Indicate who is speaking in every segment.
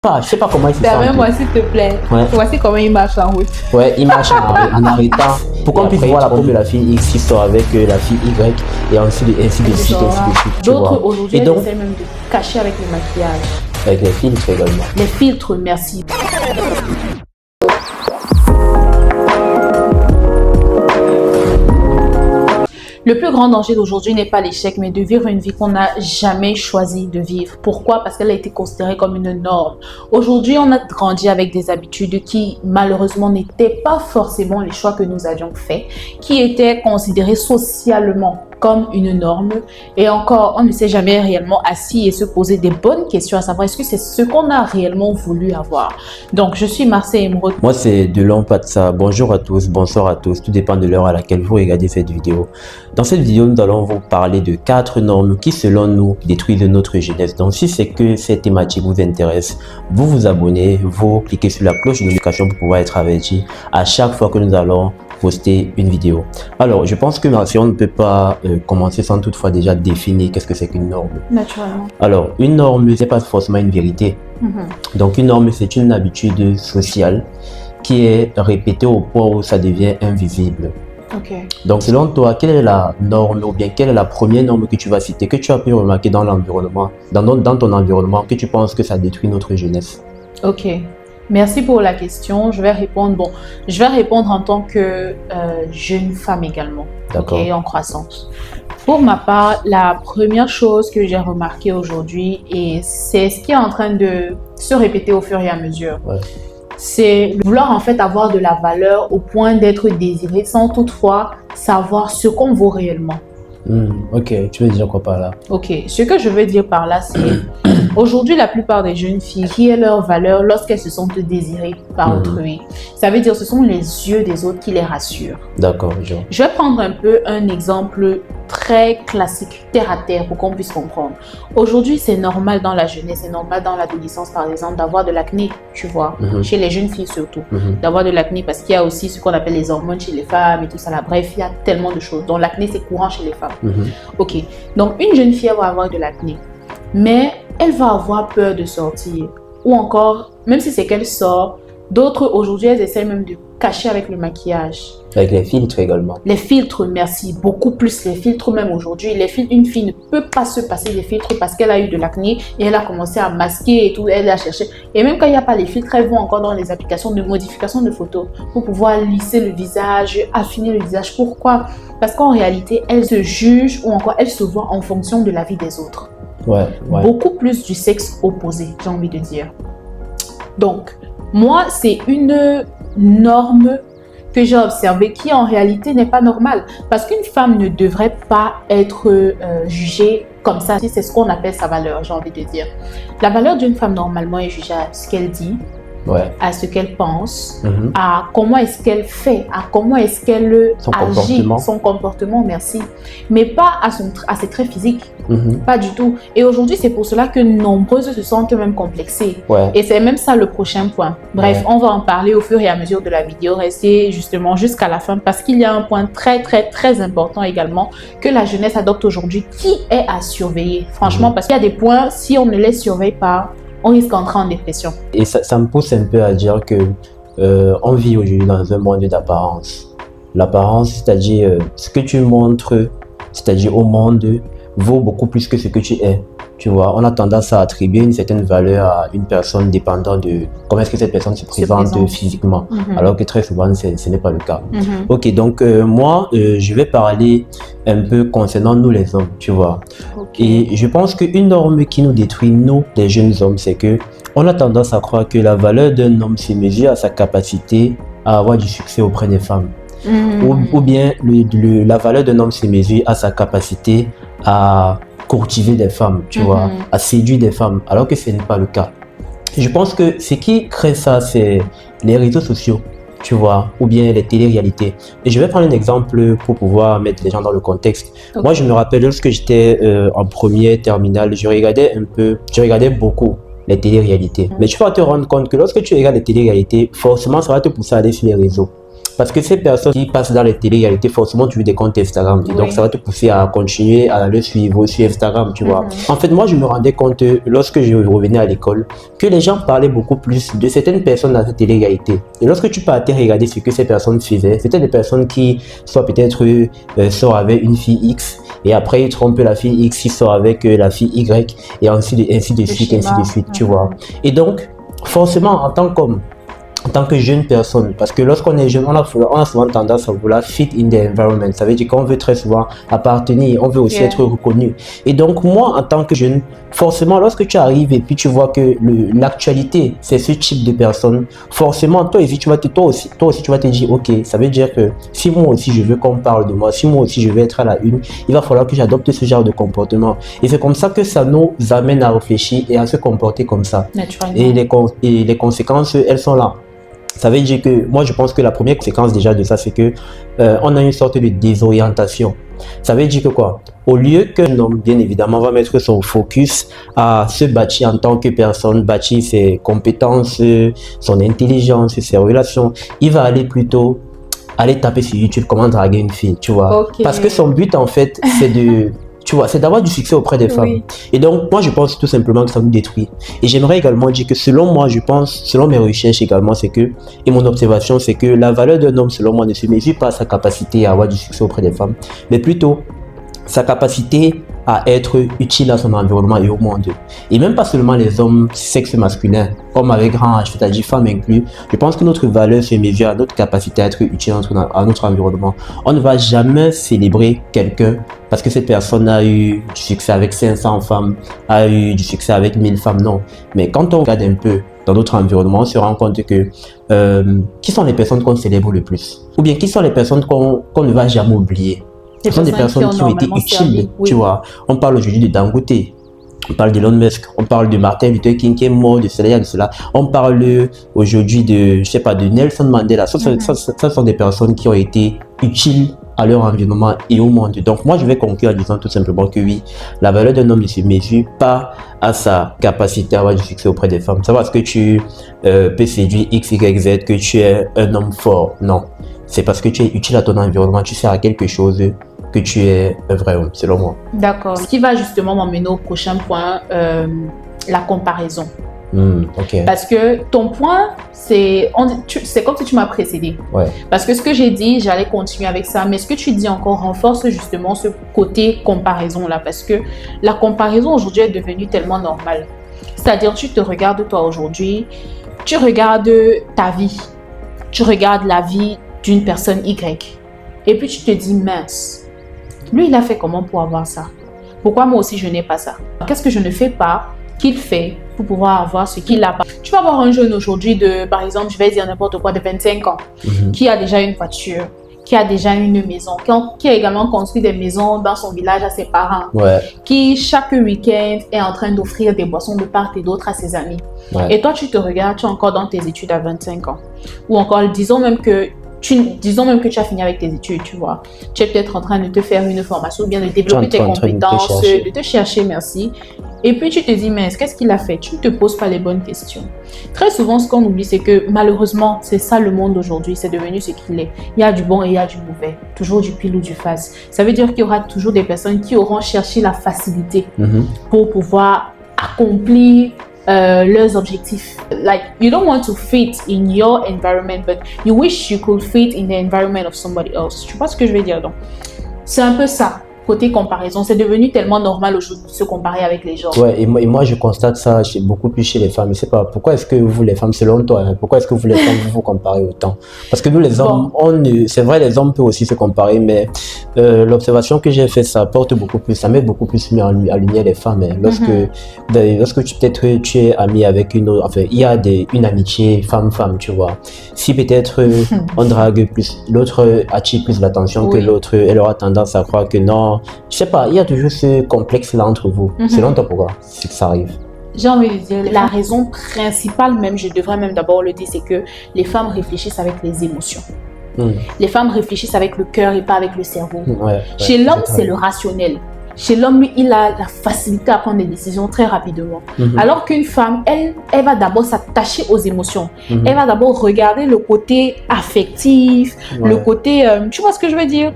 Speaker 1: Je sais pas comment il se sent.
Speaker 2: Permets-moi s'il te plaît.
Speaker 1: Ouais.
Speaker 2: Voici comment il marche en route.
Speaker 1: Ouais, il marche en arrêtant pour qu'on puisse voir la pompe de la fille X qui sort avec la fille Y et ainsi de suite.
Speaker 2: D'autres aujourd'hui,
Speaker 1: et donc,
Speaker 2: essaient même de cacher avec le maquillage.
Speaker 1: Avec les filtres également.
Speaker 2: Les filtres, merci. Le plus grand danger d'aujourd'hui n'est pas l'échec, mais de vivre une vie qu'on n'a jamais choisi de vivre. Pourquoi? Parce qu'elle a été considérée comme une norme. Aujourd'hui, on a grandi avec des habitudes qui, malheureusement, n'étaient pas forcément les choix que nous avions faits, qui étaient considérés socialement comme une norme. Et encore, on ne s'est jamais réellement assis et se poser des bonnes questions à savoir est-ce que c'est ce qu'on a réellement voulu avoir. Donc, je suis Marseille Emeraude.
Speaker 1: Moi, c'est Delon Patsa. Bonjour à tous, bonsoir à tous. Tout dépend de l'heure à laquelle vous regardez cette vidéo. Dans cette vidéo, nous allons vous parler de 4 normes qui, selon nous, détruisent notre jeunesse. Donc, si c'est que cette thématique vous intéresse, vous vous abonnez, vous cliquez sur la cloche de notification pour pouvoir être averti à chaque fois que nous allons poster une vidéo. Alors, je pense que si on ne peut pas commencer sans toutefois déjà définir qu'est-ce que c'est qu'une norme.
Speaker 2: Naturellement.
Speaker 1: Alors, une norme, c'est pas forcément une vérité. Donc, une norme, c'est une habitude sociale qui est répétée au point où ça devient invisible.
Speaker 2: Okay.
Speaker 1: Donc, selon toi, quelle est la norme ou bien quelle est la première norme que tu vas citer, que tu as pu remarquer dans l'environnement, dans ton environnement, que tu penses que ça détruit notre jeunesse?
Speaker 2: Ok. Merci pour la question. Je vais répondre. Bon, je vais répondre en tant que jeune femme également.
Speaker 1: D'accord.
Speaker 2: Okay, en croissance. Pour ma part, la première chose que j'ai remarqué aujourd'hui, et c'est ce qui est en train de se répéter au fur et à mesure, c'est vouloir en fait avoir de la valeur au point d'être désiré sans toutefois savoir ce qu'on vaut réellement.
Speaker 1: Ok, tu veux dire quoi par là?
Speaker 2: Ok, ce que je veux dire par là, c'est aujourd'hui, la plupart des jeunes filles, qui est leur valeur lorsqu'elles se sentent désirées par autrui? Ça veut dire ce sont les yeux des autres qui les rassurent.
Speaker 1: D'accord,
Speaker 2: je vais prendre un peu un exemple très classique, terre à terre, pour qu'on puisse comprendre. Aujourd'hui, c'est normal dans la jeunesse, c'est normal dans l'adolescence, par exemple, d'avoir de l'acné, tu vois, chez les jeunes filles surtout, d'avoir de l'acné parce qu'il y a aussi ce qu'on appelle les hormones chez les femmes et tout ça là. Bref, il y a tellement de choses. Donc, l'acné, c'est courant chez les femmes. Ok, donc une jeune fille, elle va avoir de l'acné, mais elle va avoir peur de sortir. Ou encore, même si c'est qu'elle sort, d'autres aujourd'hui, elles essaient même de cacher avec le maquillage.
Speaker 1: Avec les filtres également.
Speaker 2: Les filtres, merci. Beaucoup plus les filtres même aujourd'hui. Une fille ne peut pas se passer des filtres parce qu'elle a eu de l'acné et elle a commencé à masquer et tout. Elle a cherché. Et même quand il n'y a pas les filtres, elles vont encore dans les applications de modification de photos pour pouvoir lisser le visage, affiner le visage. Pourquoi? Parce qu'en réalité, elles se jugent ou encore elles se voient en fonction de la vie des autres. Beaucoup plus du sexe opposé, j'ai envie de dire. Donc, moi, c'est une norme que j'ai observée qui en réalité n'est pas normale. Parce qu'une femme ne devrait pas être jugée comme ça. C'est ce qu'on appelle sa valeur, j'ai envie de dire. La valeur d'une femme normalement est jugée à ce qu'elle dit, à ce qu'elle pense, à comment est-ce qu'elle fait, à comment est-ce qu'elle agit, son comportement, merci. Mais pas à ses traits physiques, pas du tout. Et aujourd'hui, c'est pour cela que nombreuses se sentent même complexées. Et c'est même ça le prochain point. Bref, on va en parler au fur et à mesure de la vidéo. Restez justement jusqu'à la fin parce qu'il y a un point très, très, très important également que la jeunesse adopte aujourd'hui qui est à surveiller. Franchement, parce qu'il y a des points, si on ne les surveille pas, on risque d'entrer en dépression.
Speaker 1: Et ça me pousse un peu à dire que on vit aujourd'hui dans un monde d'apparence. L'apparence, c'est-à-dire ce que tu montres, c'est-à-dire au monde, vaut beaucoup plus que ce que tu es. Tu vois, on a tendance à attribuer une certaine valeur à une personne dépendant de comment est-ce que cette personne se présente physiquement, alors que très souvent, ce n'est pas le cas. Ok, donc moi, je vais parler un peu concernant nous les hommes, tu vois. Et je pense qu'une norme qui nous détruit, nous, les jeunes hommes, c'est que on a tendance à croire que la valeur d'un homme se mesure à sa capacité à avoir du succès auprès des femmes. Ou bien la valeur d'un homme se mesure à sa capacité à courtiser des femmes, tu vois, à séduire des femmes, alors que ce n'est pas le cas. Je pense que ce qui crée ça, c'est les réseaux sociaux, tu vois, ou bien les télé-réalités. Et je vais prendre un exemple pour pouvoir mettre les gens dans le contexte. Moi, je me rappelle lorsque j'étais en première terminale, je regardais beaucoup les télé-réalités. Mais tu vas te rendre compte que lorsque tu regardes les télé-réalités, forcément, ça va te pousser à aller sur les réseaux. Parce que ces personnes qui passent dans les télé-réalités, forcément, tu veux des comptes Instagram. Et donc, ça va te pousser à continuer à le suivre sur Instagram, tu vois. En fait, moi, je me rendais compte, lorsque je revenais à l'école, que les gens parlaient beaucoup plus de certaines personnes dans cette télé-réalité. Et lorsque tu partais regarder ce que ces personnes faisaient, c'était des personnes qui, soit peut-être, sortent avec une fille X, et après, ils trompent la fille X, ils sortent avec la fille Y, et ainsi de suite, tu vois. Et donc, forcément, en tant que jeune personne, parce que lorsqu'on est jeune, on a souvent tendance à vouloir fit in the environment. Ça veut dire qu'on veut très souvent appartenir, on veut aussi être reconnu. Et donc, moi, en tant que jeune, forcément, lorsque tu arrives et puis tu vois que l'actualité, c'est ce type de personne, forcément, toi aussi, tu vas te dire, ok, ça veut dire que si moi aussi, je veux qu'on parle de moi, si moi aussi, je veux être à la une, il va falloir que j'adopte ce genre de comportement. Et c'est comme ça que ça nous amène à réfléchir et à se comporter comme ça. Et les conséquences, elles sont là. Ça veut dire que, moi je pense que la première conséquence déjà de ça, c'est que on a une sorte de désorientation. Ça veut dire que quoi? Au lieu qu'un homme, bien évidemment, va mettre son focus à se bâtir en tant que personne, bâtir ses compétences, son intelligence, ses relations, il va plutôt aller taper sur YouTube comment draguer une fille, tu vois. Parce que son but, en fait, c'est de... Tu vois, c'est d'avoir du succès auprès des femmes. Et donc, moi, je pense tout simplement que ça nous détruit. Et j'aimerais également dire que selon moi, je pense, selon mes recherches également, c'est que, et mon observation, c'est que la valeur d'un homme, selon moi, ne se mesure pas à sa capacité à avoir du succès auprès des femmes, mais plutôt sa capacité à être utile à son environnement et au monde. Et même pas seulement les hommes sexe masculin, hommes avec grand H, c'est-à-dire femmes inclus. Je pense que notre valeur se mesure à notre capacité à être utile à notre environnement. On ne va jamais célébrer quelqu'un parce que cette personne a eu du succès avec 500 femmes, a eu du succès avec 1000 femmes, non. Mais quand on regarde un peu dans notre environnement, on se rend compte que qui sont les personnes qu'on célèbre le plus? Ou bien qui sont les personnes qu'on ne va jamais oublier? Ce sont des personnes qui ont été utiles, tu vois. On parle aujourd'hui de Dangote, on parle d'Elon Musk, on parle de Martin Luther King qui est mort de cela, de cela. On parle aujourd'hui de, je sais pas, de Nelson Mandela. Ça sont des personnes qui ont été utiles à leur environnement et au monde. Donc moi, je vais conclure en disant tout simplement que oui, la valeur d'un homme ne se mesure pas à sa capacité à avoir du succès auprès des femmes. Ça parce que tu peux séduire X, Y, Z, que tu es un homme fort. Non, c'est parce que tu es utile à ton environnement, tu sers à quelque chose que tu es un vrai homme, selon moi.
Speaker 2: D'accord. Ce qui va justement m'emmener au prochain point, la comparaison. Parce que ton point, c'est comme si tu m'as précédé. Parce que ce que j'ai dit, j'allais continuer avec ça, mais ce que tu dis encore renforce justement ce côté comparaison-là, parce que la comparaison aujourd'hui est devenue tellement normale. C'est-à-dire, tu te regardes toi aujourd'hui, tu regardes ta vie, tu regardes la vie d'une personne Y, et puis tu te dis, mince, lui, il a fait comment pour avoir ça? Pourquoi moi aussi, je n'ai pas ça? Qu'est-ce que je ne fais pas qu'il fait pour pouvoir avoir ce qu'il a pas? Tu vas voir un jeune aujourd'hui de, par exemple, je vais dire n'importe quoi, de 25 ans, qui a déjà une voiture, qui a déjà une maison, qui a également construit des maisons dans son village à ses parents, qui chaque week-end est en train d'offrir des boissons de part et d'autre à ses amis. Et toi, tu te regardes, tu es encore dans tes études à 25 ans. Ou encore, disons même que tu as fini avec tes études, tu vois. Tu es peut-être en train de te faire une formation ou bien de développer tes compétences, de te chercher, merci. Et puis tu te dis, mais qu'est-ce qu'il a fait? Tu ne te poses pas les bonnes questions. Très souvent, ce qu'on oublie, c'est que malheureusement, c'est ça le monde d'aujourd'hui, c'est devenu ce qu'il est. Il y a du bon et il y a du mauvais, toujours du pile ou du face. Ça veut dire qu'il y aura toujours des personnes qui auront cherché la facilité pour pouvoir accomplir leurs objectifs. Like, you don't want to fit in your environment, but you wish you could fit in the environment of somebody else. Tu vois ce que je veux dire, donc? C'est un peu ça. Côté comparaison, c'est devenu tellement normal aujourd'hui de se comparer avec les gens.
Speaker 1: Ouais, et moi je constate ça beaucoup plus chez les femmes. Je sais pas, pourquoi est-ce que vous les femmes, selon toi, pourquoi est-ce que vous les femmes vous comparez autant? Parce que nous les hommes, c'est vrai, les hommes peuvent aussi se comparer, mais l'observation que j'ai faite, ça porte beaucoup plus, ça met beaucoup plus mis en lumière les femmes. Hein. Lorsque tu es ami avec une autre, enfin, il y a une amitié femme-femme, tu vois. Si peut-être on drague plus, l'autre attire plus l'attention que l'autre, elle aura tendance à croire que non. Je sais pas, il y a toujours ce complexe-là entre vous. Selon toi, pourquoi c'est que ça arrive?
Speaker 2: J'ai envie de dire, la raison principale même, je devrais même d'abord le dire, c'est que les femmes réfléchissent avec les émotions. Les femmes réfléchissent avec le cœur et pas avec le cerveau. Chez l'homme, c'est le rationnel. Chez l'homme, lui, il a la facilité à prendre des décisions très rapidement. Alors qu'une femme, elle va d'abord s'attacher aux émotions. Elle va d'abord regarder le côté affectif, le côté... tu vois ce que je veux dire?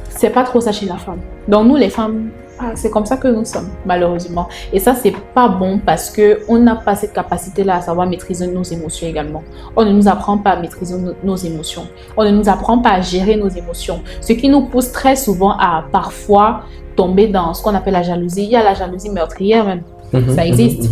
Speaker 2: C'est pas trop ça chez la femme. Donc nous, les femmes, c'est comme ça que nous sommes, malheureusement. Et ça, c'est pas bon parce qu'on n'a pas cette capacité-là à savoir maîtriser nos émotions également. On ne nous apprend pas à maîtriser nos émotions. On ne nous apprend pas à gérer nos émotions. Ce qui nous pousse très souvent à parfois tomber dans ce qu'on appelle la jalousie. Il y a la jalousie meurtrière même. Ça existe.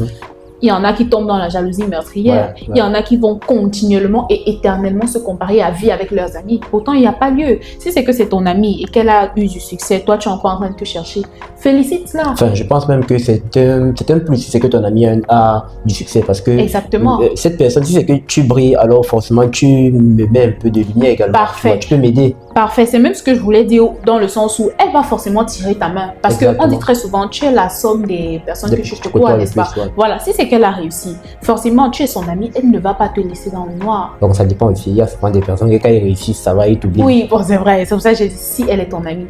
Speaker 2: Il y en a qui tombent dans la jalousie meurtrière. Il y en a qui vont continuellement et éternellement se comparer à vie avec leurs amis. Pourtant, il n'y a pas lieu. Si c'est que c'est ton ami et qu'elle a eu du succès, toi, tu es encore en train de te chercher, félicite-la.
Speaker 1: Enfin, je pense même que c'est un plus si c'est que ton ami a du succès parce que
Speaker 2: exactement.
Speaker 1: Cette personne, si c'est que tu brilles, alors forcément, tu me mets un peu de lumière également.
Speaker 2: Parfait.
Speaker 1: Tu peux m'aider.
Speaker 2: Parfait. C'est même ce que je voulais dire dans le sens où elle va forcément tirer ta main. Parce qu'on dit très souvent, tu es la somme des personnes que tu côtoies, n'est-ce pas? Voilà. Si c'est qu'elle a réussi, forcément, tu es son ami, elle ne va pas te laisser dans le noir.
Speaker 1: Donc, ça dépend aussi. Il y a souvent des personnes qui, quand ils réussissent, ça va, ils t'oublient.
Speaker 2: Oui, bon, c'est vrai. C'est pour ça que j'ai dit si elle est ton amie.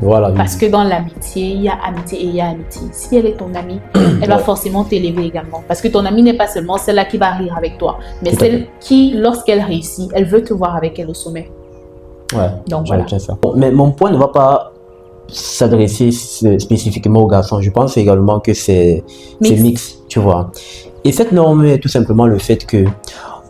Speaker 1: Voilà.
Speaker 2: Parce que dans l'amitié, il y a amitié et il y a amitié. Si elle est ton amie, elle va forcément t'élever également. Parce que ton amie n'est pas seulement celle-là qui va rire avec toi, mais celle qui, lorsqu'elle réussit, elle veut te voir avec elle au sommet.
Speaker 1: Ouais,
Speaker 2: donc voilà.
Speaker 1: Ça. Bon, mais mon point ne va pas s'adresser spécifiquement aux garçons. Je pense également que c'est mix, tu vois. Et cette norme est tout simplement le fait que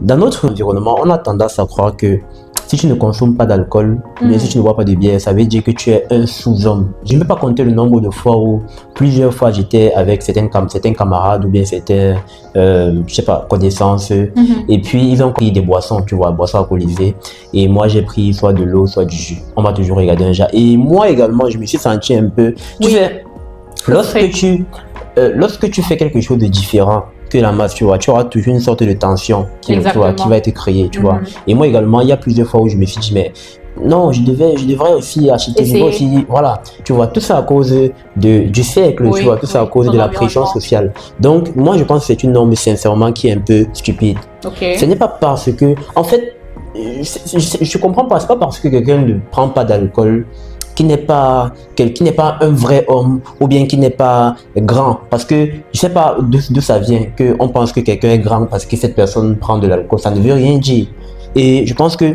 Speaker 1: dans notre environnement, on a tendance à croire que si tu ne consommes pas d'alcool, mais si tu ne bois pas de bière, ça veut dire que tu es un sous-homme. Je ne peux pas compter le nombre de fois où plusieurs fois j'étais avec certains camarades ou bien certains, je sais pas, connaissances. Et puis ils ont pris des boissons, tu vois, boissons alcoolisées. Et moi j'ai pris soit de l'eau, soit du jus. On m'a toujours regardé un genre. Et moi également, je me suis senti un peu... Tu sais, lorsque tu fais quelque chose de différent que la masse, tu vois, tu auras toujours une sorte de tension qui va être créée, tu vois. Et moi également, il y a plusieurs fois où je me suis dit, mais non, je devrais aussi acheter, je devrais aussi, voilà, tu vois, tout ça à cause du siècle, tu vois, tout ça à cause de la pression sociale. Donc, moi, je pense que c'est une norme, sincèrement, qui est un peu stupide. Ce n'est pas parce que, en fait, je comprends pas, c'est pas parce que quelqu'un ne prend pas d'alcool qui n'est pas un vrai homme ou bien qui n'est pas grand, parce que je sais pas d'où ça vient qu'on pense que quelqu'un est grand parce que cette personne prend de l'alcool. Ça ne veut rien dire. Et je pense que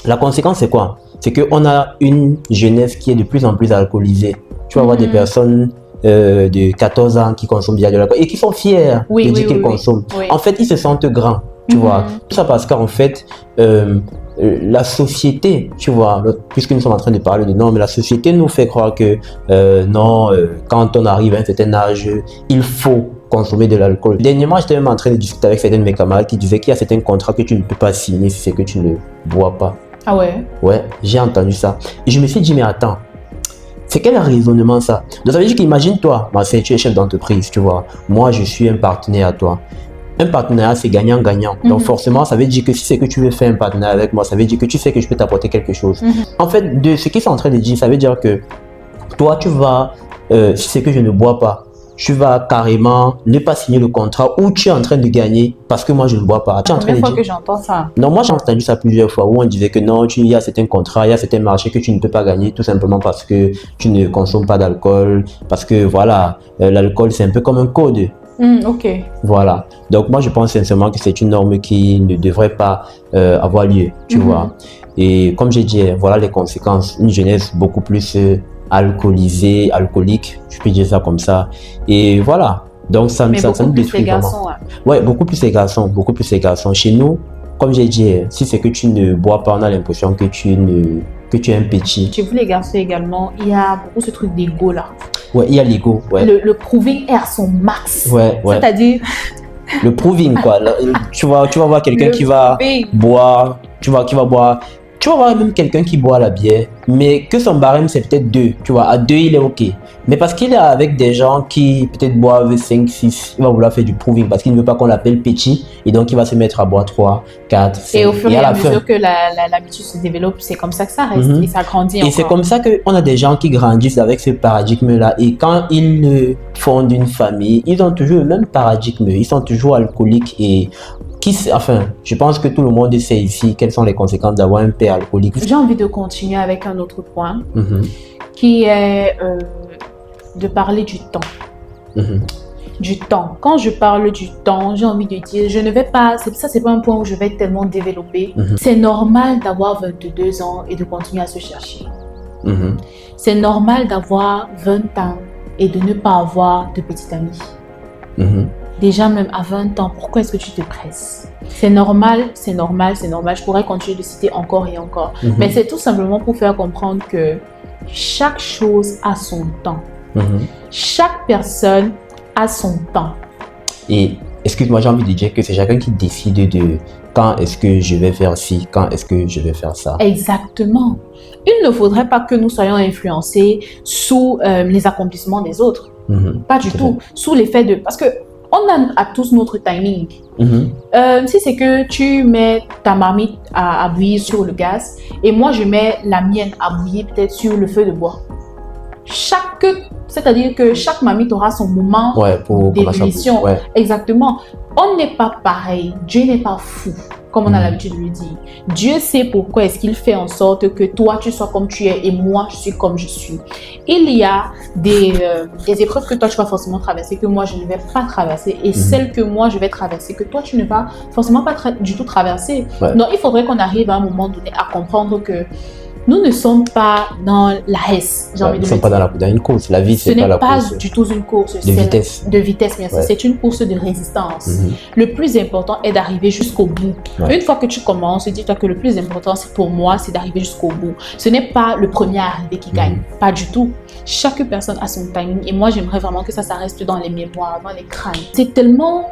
Speaker 1: la conséquence c'est quoi? C'est qu'on a une jeunesse qui est de plus en plus alcoolisée. Tu vas voir des personnes de 14 ans qui consomment déjà de l'alcool et qui sont fiers de dire qu'ils consomment. En fait, ils se sentent grands, tu vois. Tout ça parce qu'en fait, la société, tu vois, puisque nous sommes en train de parler de normes, la société nous fait croire que quand on arrive à un certain âge, il faut consommer de l'alcool. Dernièrement, j'étais même en train de discuter avec certains de mes camarades qui disaient qu'il y a certains contrats que tu ne peux pas signer si c'est que tu ne bois pas.
Speaker 2: Ah ouais?
Speaker 1: Ouais, j'ai entendu ça. Et je me suis dit, mais attends, c'est quel raisonnement ça? Donc ça veut dire qu'imagine-toi, tu es chef d'entreprise, tu vois, moi je suis un partenaire à toi. Un partenariat, c'est gagnant-gagnant. Donc forcément, ça veut dire que si c'est que tu veux faire un partenariat avec moi, ça veut dire que tu sais que je peux t'apporter quelque chose. En fait, de ce qu'ils sont en train de dire, ça veut dire que toi, tu vas, si c'est que je ne bois pas, tu vas carrément ne pas signer le contrat où tu es en train de gagner parce que moi, je ne bois pas. Tu es en train de dire...
Speaker 2: que j'entends ça.
Speaker 1: Non, moi, j'ai entendu ça plusieurs fois où on disait que non, il y a certains contrats, il y a certains marchés que tu ne peux pas gagner tout simplement parce que tu ne consommes pas d'alcool, parce que voilà, l'alcool, c'est un peu comme un code.
Speaker 2: Ok.
Speaker 1: Voilà. Donc moi je pense sincèrement que c'est une norme qui ne devrait pas avoir lieu, tu vois. Et comme j'ai dit, voilà les conséquences. Une jeunesse beaucoup plus alcoolisée, alcoolique, je peux dire ça comme ça. Et voilà. Donc ça nous détruit vraiment. Ouais, beaucoup plus les garçons, beaucoup plus les garçons. Chez nous, comme j'ai dit, si c'est que tu ne bois pas, on a l'impression que tu es un petit.
Speaker 2: Chez vous les garçons également, il y a beaucoup ce truc d'ego là.
Speaker 1: Ouais, il y a l'ego. Ouais.
Speaker 2: Le proving est à son max.
Speaker 1: Ouais.
Speaker 2: C'est-à-dire...
Speaker 1: Le proving, quoi. Tu vas voir quelqu'un qui va boire, qui va boire. Tu vas voir même quelqu'un qui boit la bière, mais que son barème c'est peut-être 2, tu vois, à 2 il est ok. Mais parce qu'il est avec des gens qui peut-être boivent 5, 6, il va vouloir faire du proving parce qu'il ne veut pas qu'on l'appelle petit et donc il va se mettre à boire 3, 4, 5.
Speaker 2: Et au fur et à mesure que l'habitude se développe, c'est comme ça que ça reste et ça grandit encore.
Speaker 1: Et c'est comme ça qu'on a des gens qui grandissent avec ce paradigme-là et quand ils fondent une famille, ils ont toujours le même paradigme, ils sont toujours alcooliques et... Enfin, je pense que tout le monde sait ici quelles sont les conséquences d'avoir un père alcoolique.
Speaker 2: J'ai envie de continuer avec un autre point qui est de parler du temps.
Speaker 1: Mhm.
Speaker 2: Du temps. Quand je parle du temps, j'ai envie de dire, je ne vais pas, c'est pas un point où je vais tellement développer.
Speaker 1: Mhm.
Speaker 2: C'est normal d'avoir 22 ans et de continuer à se chercher.
Speaker 1: Mhm.
Speaker 2: C'est normal d'avoir 20 ans et de ne pas avoir de petite amie.
Speaker 1: Mhm.
Speaker 2: Déjà même à 20 ans, pourquoi est-ce que tu te presses? C'est normal, c'est normal, c'est normal. Je pourrais continuer de citer encore et encore.
Speaker 1: Mhm.
Speaker 2: Mais c'est tout simplement pour faire comprendre que chaque chose a son temps.
Speaker 1: Mhm.
Speaker 2: Chaque personne a son temps.
Speaker 1: Et excuse-moi, j'ai envie de dire que c'est chacun qui décide de quand est-ce que je vais faire ci, quand est-ce que je vais faire ça.
Speaker 2: Exactement. Il ne faudrait pas que nous soyons influencés sous les accomplissements des autres.
Speaker 1: Mhm.
Speaker 2: Pas du tout. Sous l'effet de... Parce que on a à tous notre timing.
Speaker 1: Mhm.
Speaker 2: Si c'est que tu mets ta marmite à bouillir sur le gaz et moi je mets la mienne à bouillir peut-être sur le feu de bois. C'est-à-dire que chaque marmite aura son moment
Speaker 1: Ouais, pour
Speaker 2: d'ébullition.
Speaker 1: ouais.
Speaker 2: Exactement. On n'est pas pareil. Dieu n'est pas fou, comme on a l'habitude de le dire. Dieu sait pourquoi est-ce qu'il fait en sorte que toi, tu sois comme tu es et moi, je suis comme je suis. Il y a des épreuves que toi, tu vas forcément traverser, que moi, je ne vais pas traverser. Et celles que moi, je vais traverser, que toi, tu ne vas forcément pas du tout traverser.
Speaker 1: Ouais.
Speaker 2: Donc, il faudrait qu'on arrive à un moment donné à comprendre que nous ne sommes pas dans la hesse, j'ai envie de
Speaker 1: Nous ne
Speaker 2: le
Speaker 1: sommes pas
Speaker 2: dire.
Speaker 1: dans une course. La vie,
Speaker 2: Ce
Speaker 1: c'est pas
Speaker 2: n'est
Speaker 1: la
Speaker 2: pas
Speaker 1: course
Speaker 2: du tout une course
Speaker 1: de vitesse.
Speaker 2: De vitesse, merci.
Speaker 1: Ouais.
Speaker 2: C'est une course de résistance.
Speaker 1: Mhm.
Speaker 2: Le plus important est d'arriver jusqu'au bout.
Speaker 1: Ouais.
Speaker 2: Une fois que tu commences, dis-toi que le plus important, c'est pour moi, c'est d'arriver jusqu'au bout. Ce n'est pas le premier arrivé qui gagne, pas du tout. Chaque personne a son timing et moi, j'aimerais vraiment que ça reste dans les mémoires, dans les crânes. C'est tellement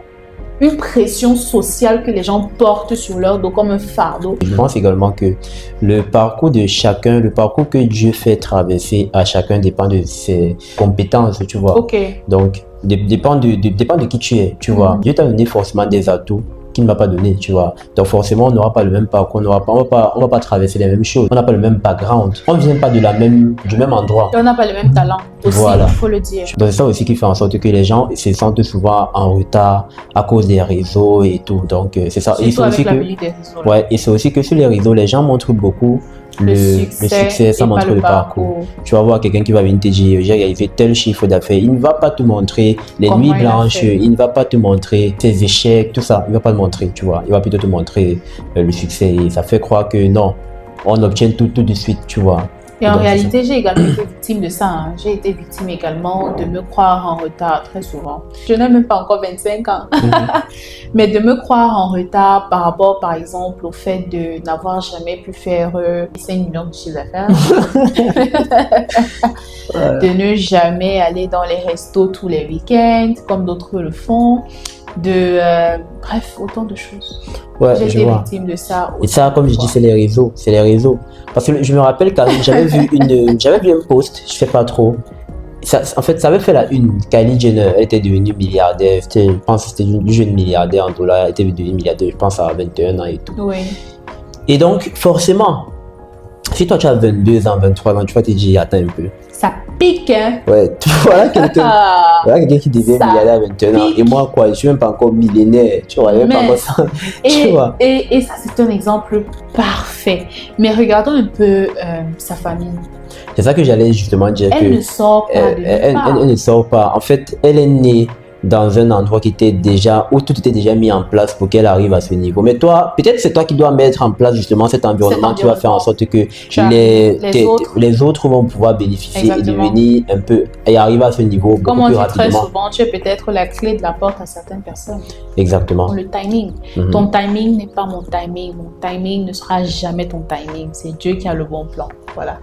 Speaker 2: une pression sociale que les gens portent sur leur dos comme un fardeau.
Speaker 1: Je pense également que le parcours de chacun, le parcours que Dieu fait traverser à chacun dépend de ses compétences, tu vois.
Speaker 2: Ok.
Speaker 1: Donc, dépend de qui tu es, tu vois. Dieu t'a donné forcément des atouts qu'il ne m'a pas donné, tu vois. Donc forcément, on n'aura pas le même parcours, on va pas traverser les mêmes choses. On n'a pas le même background. On ne vient pas du même endroit.
Speaker 2: Et on n'a pas le même talent aussi,
Speaker 1: Voilà.
Speaker 2: il faut le dire.
Speaker 1: Donc c'est ça aussi qui fait en sorte que les gens se sentent souvent en retard à cause des réseaux et tout. Donc c'est ça.
Speaker 2: Surtout avec la venue des réseaux.
Speaker 1: Ouais, et c'est aussi que sur les réseaux, les gens montrent beaucoup le succès sans montrer le parcours. Tu vas voir quelqu'un qui va venir te dire j'ai réalisé tel chiffre d'affaires. Il ne va pas te montrer les nuits blanches, il ne va pas te montrer ses échecs, tout ça. Il ne va pas te montrer, tu vois. Il va plutôt te montrer le succès et ça fait croire que non, on obtient tout de suite, tu vois.
Speaker 2: Et en réalité, j'ai également été victime de ça. Hein. J'ai été victime également de me croire en retard très souvent. Je n'ai même pas encore 25 ans. Mais de me croire en retard par rapport, par exemple, au fait de n'avoir jamais pu faire 5 millions de chiffre d'affaires. De ne jamais aller dans les restos tous les week-ends, comme d'autres le font. Bref, autant de choses.
Speaker 1: Ouais,
Speaker 2: j'ai été victime de ça.
Speaker 1: Et ça, comme je dis, c'est les réseaux. Parce que je me rappelle quand j'avais vu un post, je sais pas trop. En fait, ça avait fait la une. Kylie Jenner, elle était devenue milliardaire. Je pense que c'était du jeune milliardaire en dollars. Elle était devenue milliardaire, je pense, à 21 ans et tout.
Speaker 2: Oui.
Speaker 1: Et donc, forcément, si toi tu as 22 ans, 23 ans, tu vas te dire, attends un peu.
Speaker 2: Ça pique, hein?
Speaker 1: Ouais, voilà quelqu'un qui devient milliardaire à 21 ans. Et moi, quoi, je suis même pas encore millénaire. Tu vois, même pas encore ça.
Speaker 2: Et ça, c'est un exemple parfait. Mais regardons un peu sa famille.
Speaker 1: C'est ça que j'allais justement dire.
Speaker 2: Elle ne sort pas de
Speaker 1: elle ne sort pas. En fait, elle est née dans un endroit où tout était déjà mis en place pour qu'elle arrive à ce niveau. Mais toi, peut-être c'est toi qui dois mettre en place justement cet environnement qui va faire en sorte que les autres vont pouvoir bénéficier. Exactement. Et devenir un peu et arriver à ce niveau beaucoup plus rapidement.
Speaker 2: Comme on dit très souvent, tu es peut-être la clé de la porte à certaines personnes.
Speaker 1: Exactement.
Speaker 2: Le timing. Ton timing n'est pas mon timing. Mon timing ne sera jamais ton timing. C'est Dieu qui a le bon plan. Voilà.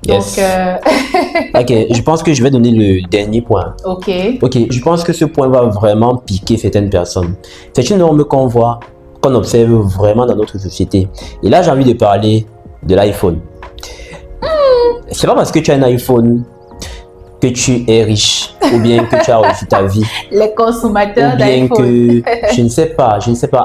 Speaker 1: Yes. Donc, ok, je pense que je vais donner le dernier point.
Speaker 2: Ok,
Speaker 1: je pense que ce point va vraiment piquer certaines personnes. C'est une norme qu'on voit, qu'on observe vraiment dans notre société. Et là, j'ai envie de parler de l'iPhone. C'est pas parce que tu as un iPhone que tu es riche ou bien que tu as réussi ta vie.
Speaker 2: Les consommateurs
Speaker 1: d'iPhone. Ou bien
Speaker 2: que,
Speaker 1: je ne sais pas.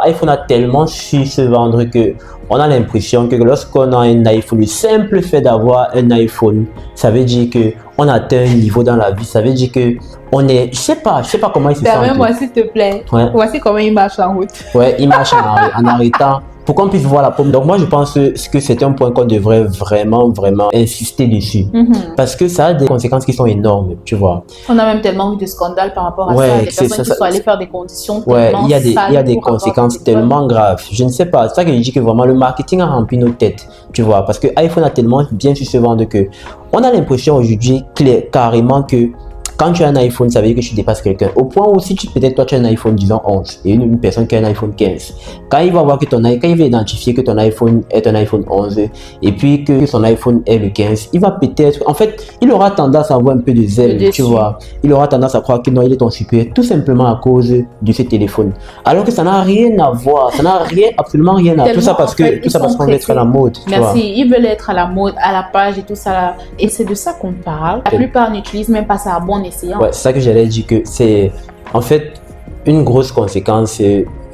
Speaker 1: iPhone a tellement su se vendre que on a l'impression que lorsqu'on a un iPhone, le simple fait d'avoir un iPhone, ça veut dire que on atteint un niveau dans la vie. Ça veut dire que on est, je sais pas comment il se sent.
Speaker 2: Permets-moi s'il te plaît.
Speaker 1: Ouais.
Speaker 2: Voici comment il marche en route.
Speaker 1: Ouais, il marche en arrêtant pour qu'on puisse voir la pomme. Donc moi je pense que c'est un point qu'on devrait vraiment insister dessus. Parce que ça a des conséquences qui sont énormes, tu vois.
Speaker 2: On a même tellement eu de scandales par rapport à ça. Des personnes qui sont allées faire des conditions tellement
Speaker 1: il y a des conséquences tellement graves. Je ne sais pas, c'est ça que je dis que vraiment le marketing a rempli nos têtes, tu vois. Parce que iPhone a tellement bien su se vendre que on a l'impression aujourd'hui carrément que quand tu as un iPhone, ça veut dire que tu dépasses quelqu'un. Au point où si peut-être toi tu as un iPhone, disons 11, et une personne qui a un iPhone 15, quand il va voir que quand il va identifier que ton iPhone est un iPhone 11, et puis que son iPhone est le 15, il va peut-être, en fait, il aura tendance à avoir un peu de zèle, tu vois. Il aura tendance à croire que non, il est ton supérieur, tout simplement à cause de ce téléphone. Alors que ça n'a rien à voir, ça n'a absolument rien à voir. Tout ça parce qu'on veut être à la mode.
Speaker 2: Merci, ils veulent être à la mode, à la page et tout ça là. Et c'est de ça qu'on parle. La plupart n'utilisent même pas ça à bon escient.
Speaker 1: Ouais, c'est ça que j'allais dire, que c'est en fait une grosse conséquence,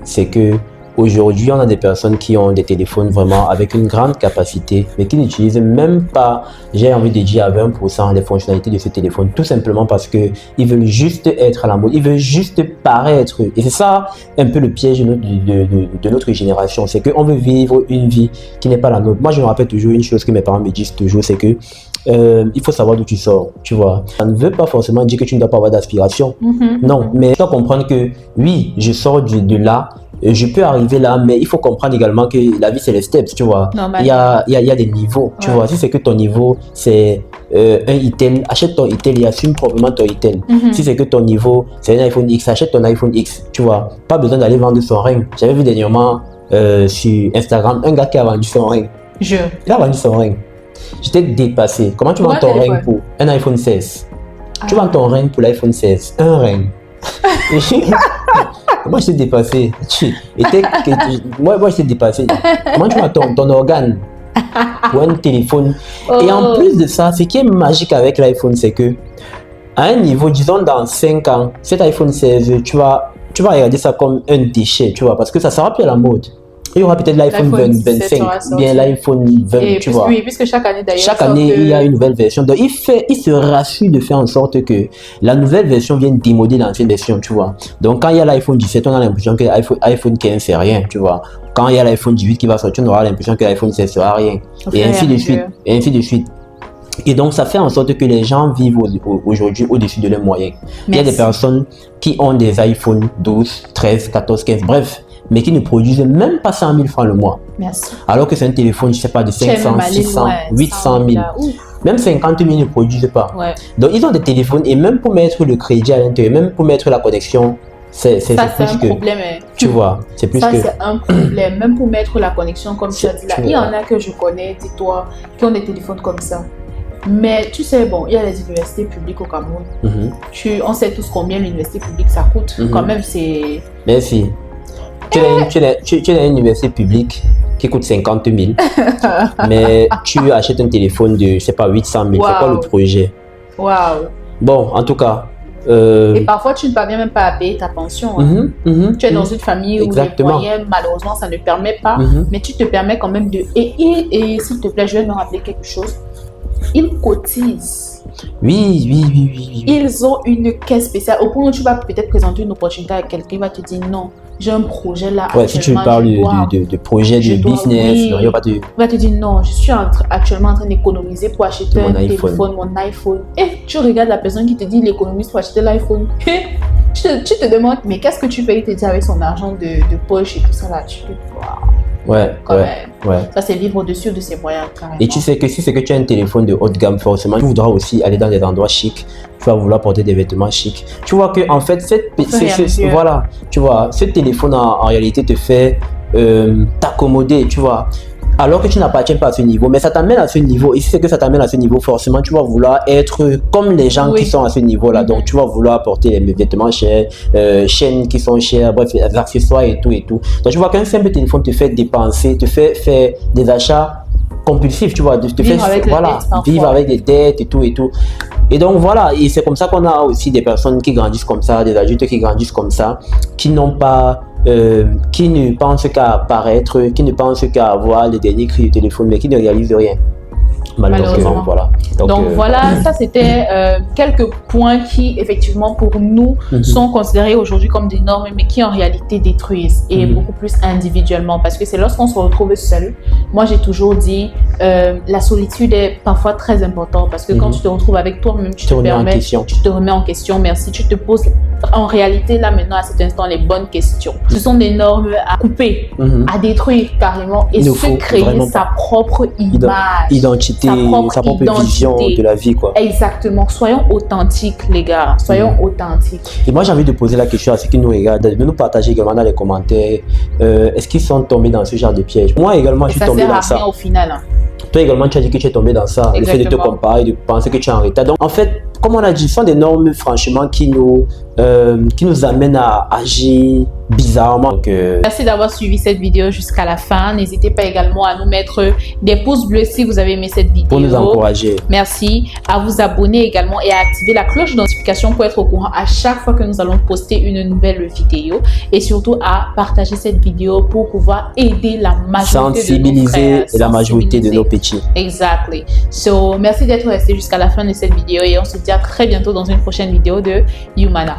Speaker 1: c'est que aujourd'hui on a des personnes qui ont des téléphones vraiment avec une grande capacité, mais qui n'utilisent même pas, j'ai envie de dire à 20% les fonctionnalités de ce téléphone, tout simplement parce que ils veulent juste être à la mode, ils veulent juste paraître. Et c'est ça un peu le piège de notre génération, c'est qu'on veut vivre une vie qui n'est pas la nôtre. Moi je me rappelle toujours une chose que mes parents me disent toujours, c'est que il faut savoir d'où tu sors, tu vois. Ça ne veut pas forcément dire que tu ne dois pas avoir d'aspiration. Non, mais tu dois comprendre que oui, je sors de là, je peux arriver là, mais il faut comprendre également que la vie c'est les steps, tu vois. Il y a des niveaux, tu vois. Si c'est que ton niveau c'est un Itel, achète ton Itel et assume probablement ton Itel. Si c'est que ton niveau c'est un iPhone X, achète ton iPhone X, tu vois. Pas besoin d'aller vendre son ring. J'avais vu dernièrement sur Instagram un gars qui a vendu son ring. Il a vendu son ring. J'étais dépassé. Comment tu vends ton ring pour un iPhone 16? Tu vends ton ring pour l'iPhone 16. Un ring. Moi, j'étais dépassé. Moi, j'étais dépassé. Comment tu vends ton organe pour un téléphone? Et en plus de ça, ce qui est magique avec l'iPhone, c'est que à un niveau, disons dans 5 ans, cet iPhone 16, tu vas regarder ça comme un déchet, tu vois, parce que ça sera plus à la mode. Il y aura peut-être l'iPhone 25 ou bien l'iPhone 20, tu vois.
Speaker 2: Oui, puisque chaque année d'ailleurs.
Speaker 1: Chaque année, il y a une nouvelle version. Donc, il se rassure de faire en sorte que la nouvelle version vienne démoder l'ancienne version, tu vois. Donc, quand il y a l'iPhone 17, on a l'impression que l'iPhone 15, c'est rien, tu vois. Quand il y a l'iPhone 18 qui va sortir, on aura l'impression que l'iPhone 16 sera rien. Et ainsi de suite. Et ainsi de suite. Et donc, ça fait en sorte que les gens vivent aujourd'hui au-dessus de leurs moyens. Il y a des personnes qui ont des iPhone 12, 13, 14, 15, bref, mais qui ne produisent même pas 100 000 francs le mois.
Speaker 2: Merci.
Speaker 1: Alors que c'est un téléphone, je ne sais pas, de 500, 600, 800 000. Même 50 000 ne produisent pas. Donc, ils ont des téléphones et même pour mettre le crédit à l'intérieur, même pour mettre la connexion, c'est plus que...
Speaker 2: problème.
Speaker 1: Tu vois, c'est plus que...
Speaker 2: c'est un problème, même pour mettre la connexion comme tu as dit là. Il y en a que je connais, dis-toi, qui ont des téléphones comme ça. Mais tu sais, bon, il y a les universités publiques au Cameroun. On sait tous combien l'université publique ça coûte. Quand même, c'est...
Speaker 1: Merci. Tu as une université publique qui coûte 50 000, mais tu achètes un téléphone de, je sais pas, 800 000. C'est quoi le projet? Bon, en tout cas...
Speaker 2: Et parfois, tu ne parviens même pas à payer ta pension. Tu es dans une famille où les moyens, malheureusement, ça ne permet pas, mais tu te permets quand même de... Et s'il te plaît, je vais me rappeler quelque chose. Ils cotisent.
Speaker 1: Oui.
Speaker 2: Ils ont une caisse spéciale. Au point où tu vas peut-être présenter une opportunité à quelqu'un, il va te dire non, j'ai un projet là.
Speaker 1: Ouais, si tu parles de projet de business, il va
Speaker 2: te dire non, je suis actuellement en train d'économiser pour acheter un téléphone, mon iPhone. Et tu regardes la personne qui te dit il économise pour acheter l'iPhone. Tu te demandes, mais qu'est-ce que tu fais? Il te dit avec son argent de poche et tout ça là. Tu te dis, waouh.
Speaker 1: Ouais.
Speaker 2: Ça, c'est vivre au-dessus de ses moyens, carrément.
Speaker 1: Et tu sais que si c'est que tu as un téléphone de haut de gamme, forcément, tu voudras aussi aller dans des endroits chics. Tu vas vouloir porter des vêtements chics. Tu vois que, en fait, voilà, tu vois, ce téléphone, en réalité, te fait t'accommoder, tu vois. Alors que tu n'appartiens pas à ce niveau, mais ça t'amène à ce niveau. Et si c'est que ça t'amène à ce niveau, forcément, tu vas vouloir être comme les gens qui sont à ce niveau-là. Donc, tu vas vouloir porter les vêtements chers, chaînes qui sont chères, bref, les accessoires et tout. Donc, tu vois qu'un simple téléphone te fait dépenser, te fait faire des achats compulsifs, tu vois, vivre avec des dettes et tout. Et donc, voilà, et c'est comme ça qu'on a aussi des personnes qui grandissent comme ça, des adultes qui grandissent comme ça, qui n'ont pas... qui ne pensent qu'à apparaître, qui ne pensent qu'à avoir les derniers cris du téléphone, mais qui ne réalisent rien.
Speaker 2: Malheureusement.
Speaker 1: Voilà.
Speaker 2: Donc voilà, ça c'était quelques points qui effectivement pour nous sont considérés aujourd'hui comme des normes, mais qui en réalité détruisent et beaucoup plus individuellement, parce que c'est lorsqu'on se retrouve seul. Moi j'ai toujours dit la solitude est parfois très importante, parce que quand tu te retrouves avec toi-même, tu te remets en question, merci, tu te poses en réalité là maintenant à cet instant les bonnes questions. Ce sont des normes à couper, à détruire carrément et se créer sa propre image,
Speaker 1: identité, sa propre vision de la vie, quoi.
Speaker 2: Exactement. Soyons authentiques, les gars. Soyons authentiques.
Speaker 1: Et moi, j'ai envie de poser la question à ceux qui nous regardent, de nous partager également dans les commentaires. Est-ce qu'ils sont tombés dans ce genre de piège? Moi également, je suis tombé dans ça.
Speaker 2: Ça sert à rien au final. Hein.
Speaker 1: Toi également, tu as dit que tu es tombé dans ça.
Speaker 2: Exactement.
Speaker 1: Le fait de te comparer, de penser que tu es en retard. Donc, en fait, comme on a dit, ce sont des normes, franchement, qui nous amènent à agir bizarrement. Donc,
Speaker 2: merci d'avoir suivi cette vidéo jusqu'à la fin. N'hésitez pas également à nous mettre des pouces bleus si vous avez aimé cette vidéo.
Speaker 1: Pour nous encourager. Merci.
Speaker 2: À vous abonner également et à activer la cloche de notification pour être au courant à chaque fois que nous allons poster une nouvelle vidéo. Et surtout à partager cette vidéo pour pouvoir aider la majorité de nos frères.
Speaker 1: Et la majorité de nos petits.
Speaker 2: Exactly. So, merci d'être resté jusqu'à la fin de cette vidéo et on se dit à très bientôt dans une prochaine vidéo de Youmana.